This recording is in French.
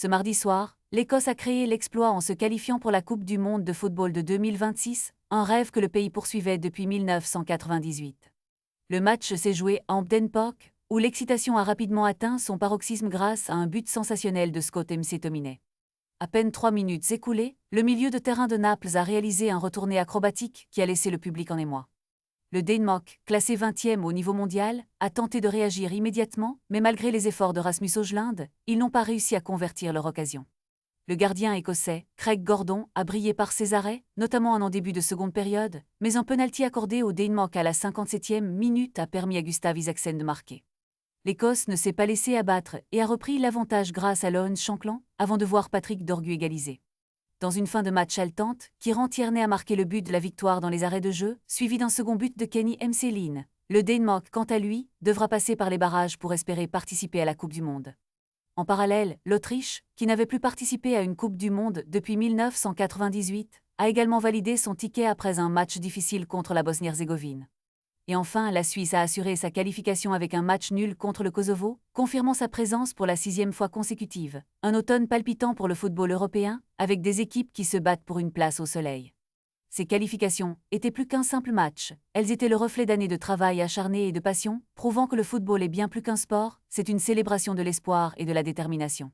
Ce mardi soir, l'Écosse a créé l'exploit en se qualifiant pour la Coupe du monde de football de 2026, un rêve que le pays poursuivait depuis 1998. Le match s'est joué à Hampden Park, où l'excitation a rapidement atteint son paroxysme grâce à un but sensationnel de Scott McTominay. À peine 3 minutes écoulées, le milieu de terrain de Naples a réalisé un retourné acrobatique qui a laissé le public en émoi. Le Danemark, classé 20e au niveau mondial, a tenté de réagir immédiatement, mais malgré les efforts de Rasmus Højlund, ils n'ont pas réussi à convertir leur occasion. Le gardien écossais, Craig Gordon, a brillé par ses arrêts, notamment en début de seconde période, mais un penalty accordé au Danemark à la 57e minute a permis à Gustav Isaksen de marquer. L'Écosse ne s'est pas laissée abattre et a repris l'avantage grâce à Lawrence Shankland, avant de voir Patrick Dorgu égaliser. Dans une fin de match haletante, Kieran Tierney a marqué le but de la victoire dans les arrêts de jeu, suivi d'un second but de Kenny Mclean. Le Danemark, quant à lui, devra passer par les barrages pour espérer participer à la Coupe du Monde. En parallèle, l'Autriche, qui n'avait plus participé à une Coupe du Monde depuis 1998, a également validé son ticket après un match difficile contre la Bosnie-Herzégovine. Et enfin, la Suisse a assuré sa qualification avec un match nul contre le Kosovo, confirmant sa présence pour la 6e fois consécutive. Un automne palpitant pour le football européen, avec des équipes qui se battent pour une place au soleil. Ces qualifications étaient plus qu'un simple match, elles étaient le reflet d'années de travail acharné et de passion, prouvant que le football est bien plus qu'un sport, c'est une célébration de l'espoir et de la détermination.